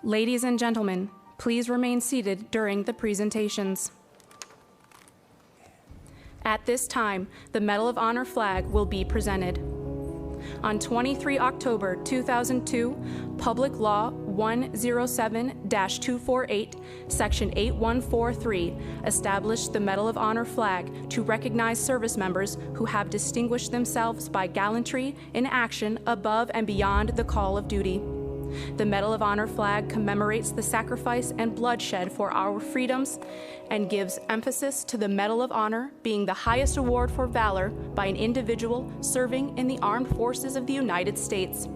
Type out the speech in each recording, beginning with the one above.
Ladies and gentlemen, please remain seated during the presentations. At this time, the Medal of Honor flag will be presented. On 23 October 2002, Public Law 107-248, Section 8143, established the Medal of Honor flag to recognize service members who have distinguished themselves by gallantry in action above and beyond the call of duty. The Medal of Honor flag commemorates the sacrifice and bloodshed for our freedoms and gives emphasis to the Medal of Honor being the highest award for valor by an individual serving in the armed forces of the United States.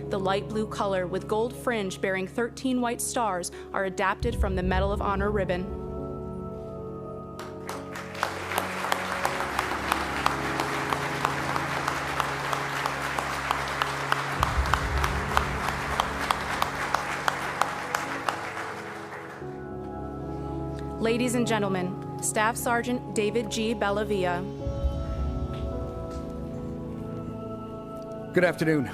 The light blue color with gold fringe bearing 13 white stars are adapted from the Medal of Honor ribbon. Ladies and gentlemen, Staff Sergeant David G. Bellavia. Good afternoon.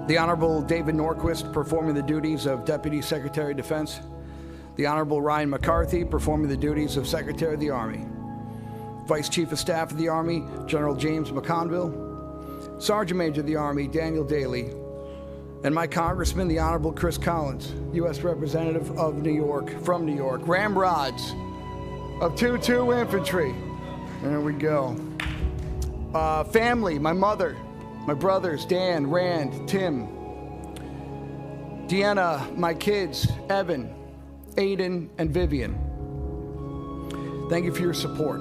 The Honorable David Norquist performing the duties of Deputy Secretary of Defense. The Honorable Ryan McCarthy performing the duties of Secretary of the Army. Vice Chief of Staff of the Army, General James McConville. Sergeant Major of the Army, Daniel Daly. And my Congressman, the Honorable Chris Collins, U.S. Representative of New York, from New York. Ramrods of 2-2 Infantry. There we go. Family, my mother, my brothers, Dan, Rand, Tim, Deanna, my kids, Evan, Aiden, and Vivian. Thank you for your support.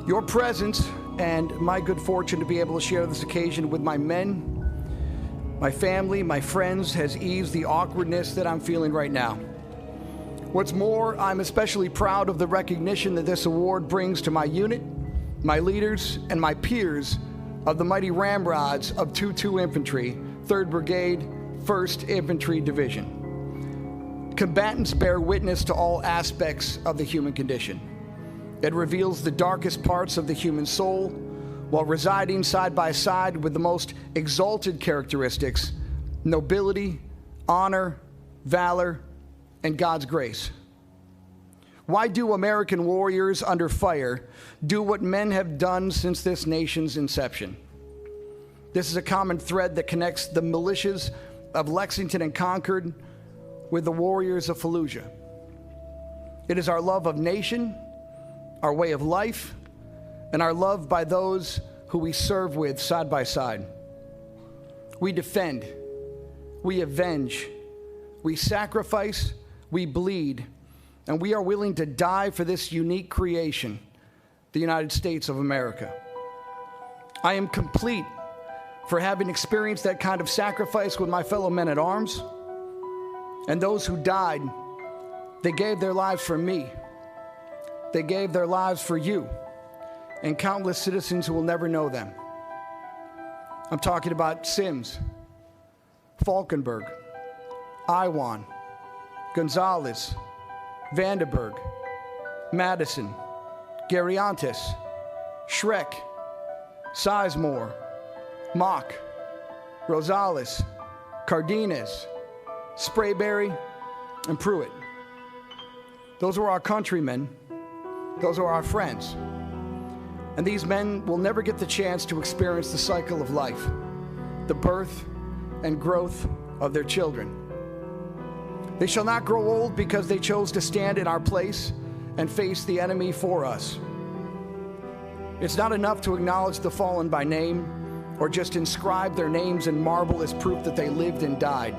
Your presence and my good fortune to be able to share this occasion with my men, my family, my friends, has eased the awkwardness that I'm feeling right now. What's more, I'm especially proud of the recognition that this award brings to my unit, my leaders, and my peers of the mighty Ramrods of 2-2 Infantry, 3rd Brigade, 1st Infantry Division. Combatants bear witness to all aspects of the human condition. It reveals the darkest parts of the human soul, while residing side by side with the most exalted characteristics, nobility, honor, valor, and God's grace. Why do American warriors under fire do what men have done since this nation's inception? This is a common thread that connects the militias of Lexington and Concord with the warriors of Fallujah. It is our love of nation, our way of life, and our love by those who we serve with side by side. We defend, we avenge, we sacrifice, we bleed, and we are willing to die for this unique creation, the United States of America. I am complete for having experienced that kind of sacrifice with my fellow men at arms, and those who died, they gave their lives for me. They gave their lives for you and countless citizens who will never know them. I'm talking about Sims, Falkenberg, Iwan, Gonzalez, Vandenberg, Madison, Gariantis, Schreck, Sizemore, Mock, Rosales, Cardenas, Sprayberry, and Pruitt. Those were our countrymen. Those are our friends. And these men will never get the chance to experience the cycle of life, the birth and growth of their children. They shall not grow old because they chose to stand in our place and face the enemy for us. It's not enough to acknowledge the fallen by name or just inscribe their names in marble as proof that they lived and died.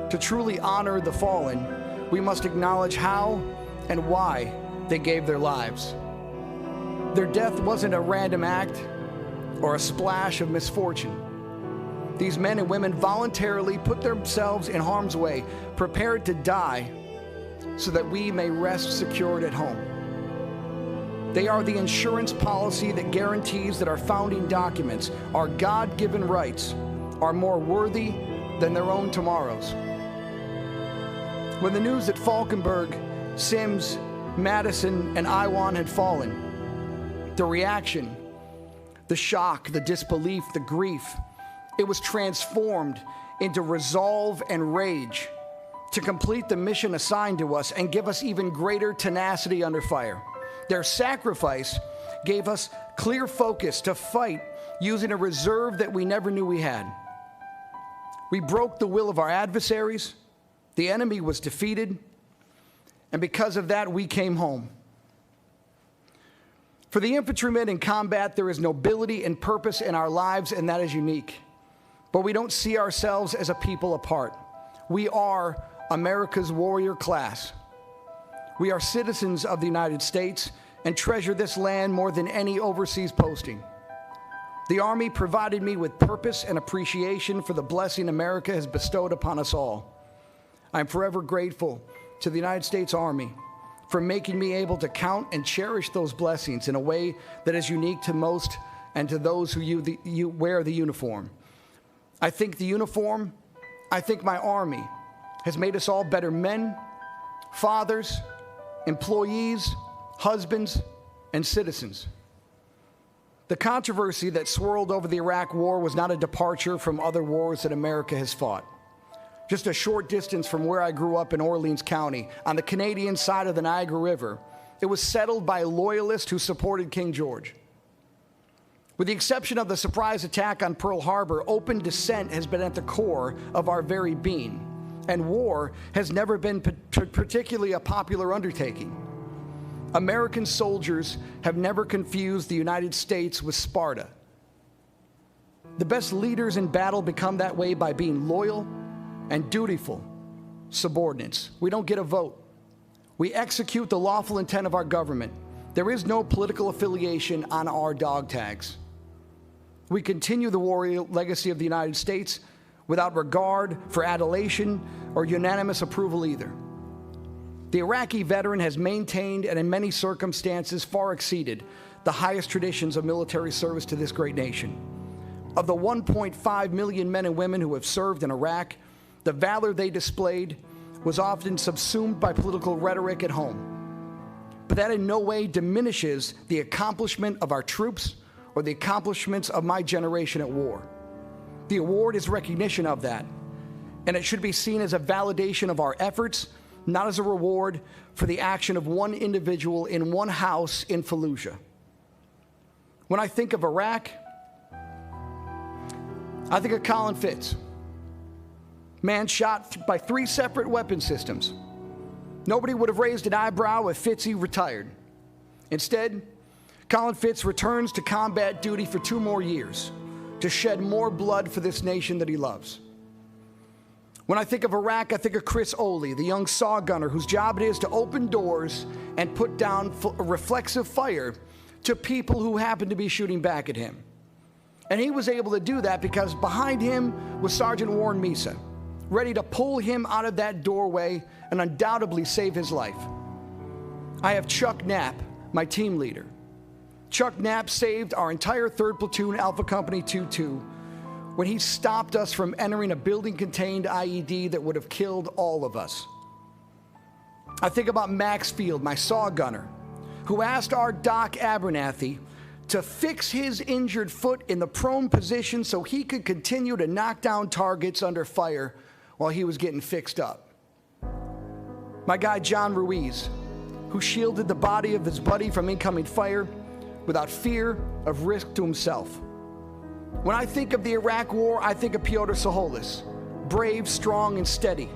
To truly honor the fallen, we must acknowledge how and why they gave their lives. Their death wasn't a random act or a splash of misfortune. These men and women voluntarily put themselves in harm's way, prepared to die so that we may rest secured at home. They are the insurance policy that guarantees that our founding documents, our God-given rights, are more worthy than their own tomorrows. When the news that Falkenberg, Sims, Madison, and Iwan had fallen, the reaction, the shock, the disbelief, the grief, it was transformed into resolve and rage to complete the mission assigned to us and give us even greater tenacity under fire. Their sacrifice gave us clear focus to fight using a reserve that we never knew we had. We broke the will of our adversaries. The enemy was defeated. And because of that, we came home. For the infantrymen in combat, there is nobility and purpose in our lives, and that is unique. But we don't see ourselves as a people apart. We are America's warrior class. We are citizens of the United States and treasure this land more than any overseas posting. The Army provided me with purpose and appreciation for the blessing America has bestowed upon us all. I am forever grateful to the United States Army for making me able to count and cherish those blessings in a way that is unique to most and to those who wear the uniform. I think the uniform, I think my Army has made us all better men, fathers, employees, husbands, and citizens. The controversy that swirled over the Iraq War was not a departure from other wars that America has fought. Just a short distance from where I grew up in Orleans County, on the Canadian side of the Niagara River, it was settled by loyalists who supported King George. With the exception of the surprise attack on Pearl Harbor, open dissent has been at the core of our very being, and war has never been particularly a popular undertaking. American soldiers have never confused the United States with Sparta. The best leaders in battle become that way by being loyal and dutiful subordinates. We don't get a vote. We execute the lawful intent of our government. There is no political affiliation on our dog tags. We continue the warrior legacy of the United States without regard for adulation or unanimous approval either. The Iraqi veteran has maintained and in many circumstances far exceeded the highest traditions of military service to this great nation. Of the 1.5 million men and women who have served in Iraq, the valor they displayed was often subsumed by political rhetoric at home. But that in no way diminishes the accomplishment of our troops or the accomplishments of my generation at war. The award is recognition of that, and it should be seen as a validation of our efforts, not as a reward for the action of one individual in one house in Fallujah. When I think of Iraq, I think of Colin Fitz. Man shot by 3 separate weapon systems. Nobody would have raised an eyebrow if Fitzy retired. Instead, Colin Fitz returns to combat duty for 2 more years to shed more blood for this nation that he loves. When I think of Iraq, I think of Chris Oley, the young saw gunner whose job it is to open doors and put down reflexive fire to people who happen to be shooting back at him. And he was able to do that because behind him was Sergeant Warren Mesa, ready to pull him out of that doorway and undoubtedly save his life. I have Chuck Knapp, my team leader. Chuck Knapp saved our entire 3rd Platoon Alpha Company 2-2 when he stopped us from entering a building-contained IED that would have killed all of us. I think about Max Field, my saw gunner, who asked our Doc Abernathy to fix his injured foot in the prone position so he could continue to knock down targets under fire while he was getting fixed up. My guy John Ruiz, who shielded the body of his buddy from incoming fire without fear of risk to himself. When I think of the Iraq War, I think of Piotr Soholis, brave, strong, and steady.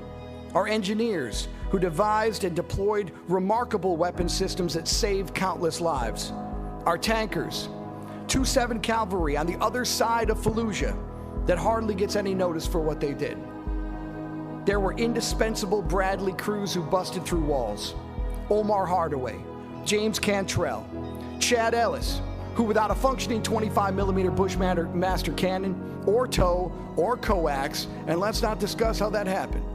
Our engineers, who devised and deployed remarkable weapon systems that saved countless lives. Our tankers, 2-7 Cavalry on the other side of Fallujah that hardly gets any notice for what they did. There were indispensable Bradley crews who busted through walls. Omar Hardaway, James Cantrell, Chad Ellis, who without a functioning 25mm Bushmaster cannon, or TOW, or coax, and let's not discuss how that happened.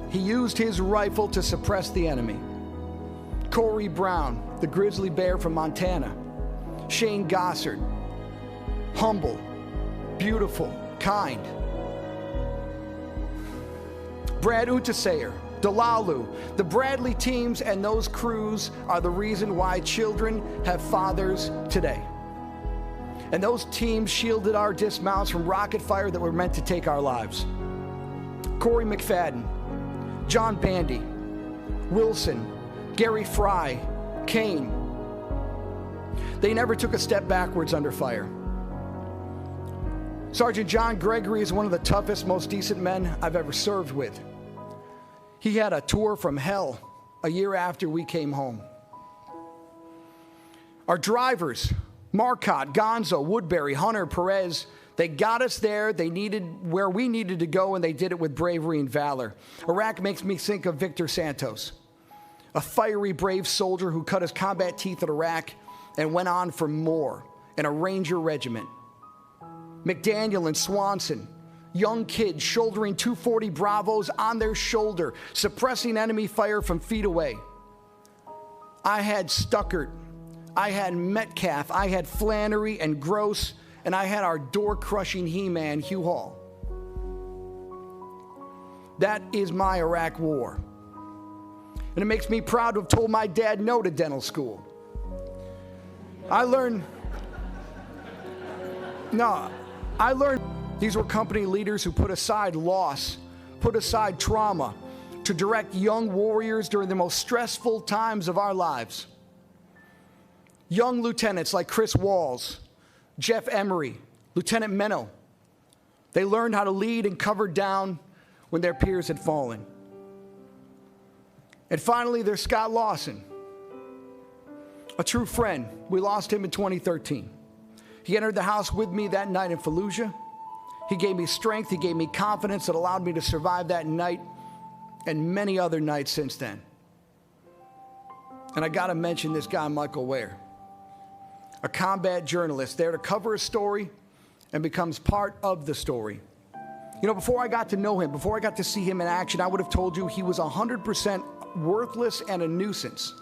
He used his rifle to suppress the enemy. Corey Brown, the grizzly bear from Montana. Shane Gossard, humble, beautiful, kind. Brad Utasayer, Dalalu, the Bradley teams and those crews are the reason why children have fathers today. And those teams shielded our dismounts from rocket fire that were meant to take our lives. Corey McFadden, John Bandy, Wilson, Gary Fry, Kane. They never took a step backwards under fire. Sergeant John Gregory is one of the toughest, most decent men I've ever served with. He had a tour from hell a year after we came home. Our drivers, Marcotte, Gonzo, Woodbury, Hunter, Perez, they got us there. They needed where we needed to go, and they did it with bravery and valor. Iraq makes me think of Victor Santos, a fiery, brave soldier who cut his combat teeth at Iraq and went on for more in a Ranger regiment. McDaniel and Swanson, young kids shouldering 240 Bravos on their shoulder, suppressing enemy fire from feet away. I had Stuckert, I had Metcalf, I had Flannery and Gross, and I had our door-crushing He-Man, Hugh Hall. That is my Iraq war. And it makes me proud to have told my dad no to dental school. I learned these were company leaders who put aside loss, put aside trauma to direct young warriors during the most stressful times of our lives. Young lieutenants like Chris Walls, Jeff Emery, Lieutenant Menno. They learned how to lead and cover down when their peers had fallen. And finally, there's Scott Lawson, a true friend. We lost him in 2013. He entered the house with me that night in Fallujah. He gave me strength. He gave me confidence that allowed me to survive that night and many other nights since then. And I got to mention this guy, Michael Ware, a combat journalist there to cover a story and becomes part of the story. You know, before I got to know him, before I got to see him in action, I would have told you he was 100% worthless and a nuisance.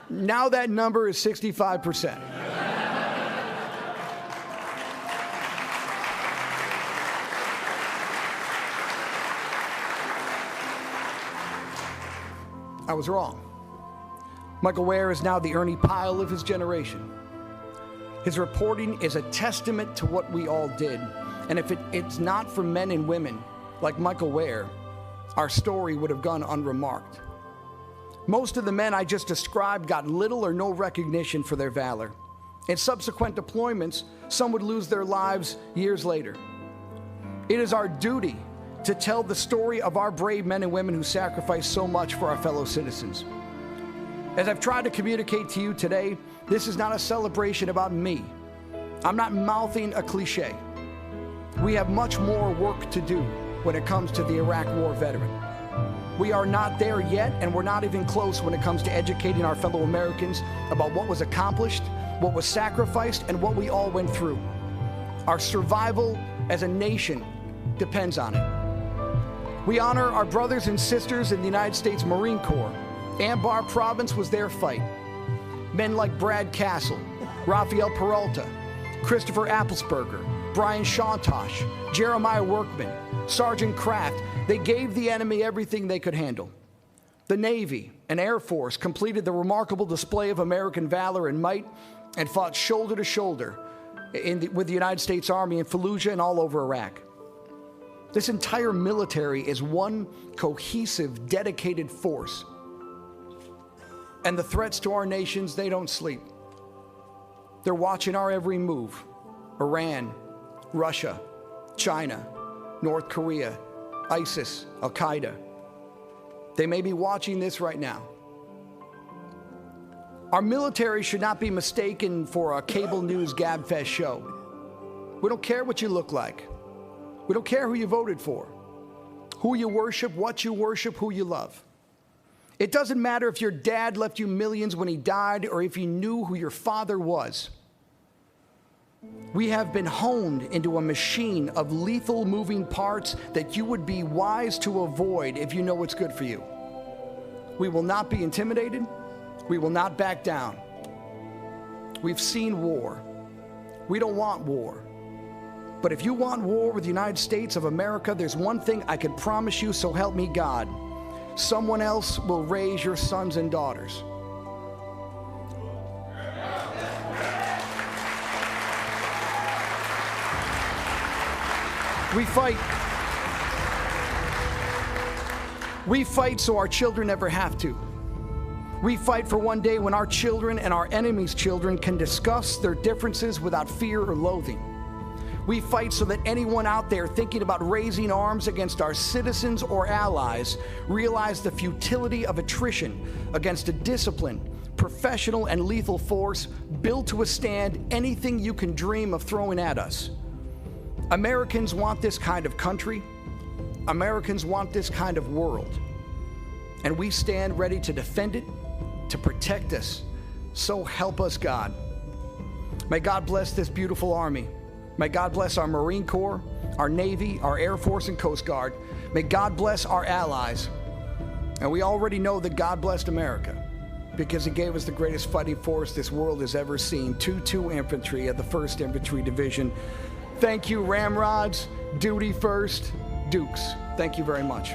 Now that number is 65%. I was wrong. Michael Ware is now the Ernie Pyle of his generation. His reporting is a testament to what we all did. And if it's not for men and women like Michael Ware, our story would have gone unremarked. Most of the men I just described got little or no recognition for their valor. In subsequent deployments, some would lose their lives years later. It is our duty to tell the story of our brave men and women who sacrificed so much for our fellow citizens. As I've tried to communicate to you today, this is not a celebration about me. I'm not mouthing a cliche. We have much more work to do when it comes to the Iraq War veteran. We are not there yet, and we're not even close when it comes to educating our fellow Americans about what was accomplished, what was sacrificed, and what we all went through. Our survival as a nation depends on it. We honor our brothers and sisters in the United States Marine Corps. Anbar Province was their fight. Men like Brad Castle, Rafael Peralta, Christopher Appelsberger, Brian Shontosh, Jeremiah Workman, Sergeant Kraft, they gave the enemy everything they could handle. The Navy and Air Force completed the remarkable display of American valor and might and fought shoulder to shoulder with the United States Army in Fallujah and all over Iraq. This entire military is one cohesive, dedicated force. And the threats to our nations, they don't sleep. They're watching our every move. Iran, Russia, China, North Korea, ISIS, Al-Qaeda. They may be watching this right now. Our military should not be mistaken for a cable news gabfest show. We don't care what you look like. We don't care who you voted for, who you worship, who you love. It doesn't matter if your dad left you millions when he died or if you knew who your father was. We have been honed into a machine of lethal moving parts that you would be wise to avoid if you know what's good for you. We will not be intimidated. We will not back down. We've seen war. We don't want war. But if you want war with the United States of America, there's one thing I can promise you, so help me God. Someone else will raise your sons and daughters. We fight. We fight so our children never have to. We fight for one day when our children and our enemies' children can discuss their differences without fear or loathing. We fight so that anyone out there thinking about raising arms against our citizens or allies realize the futility of attrition against a disciplined, professional, and lethal force built to withstand anything you can dream of throwing at us. Americans want this kind of country. Americans want this kind of world. And we stand ready to defend it, to protect us. So help us, God. May God bless this beautiful army. May God bless our Marine Corps, our Navy, our Air Force, and Coast Guard. May God bless our allies. And we already know that God blessed America because He gave us the greatest fighting force this world has ever seen, 2-2 Infantry of the 1st Infantry Division. Thank you, Ramrods, Duty First, Dukes. Thank you very much.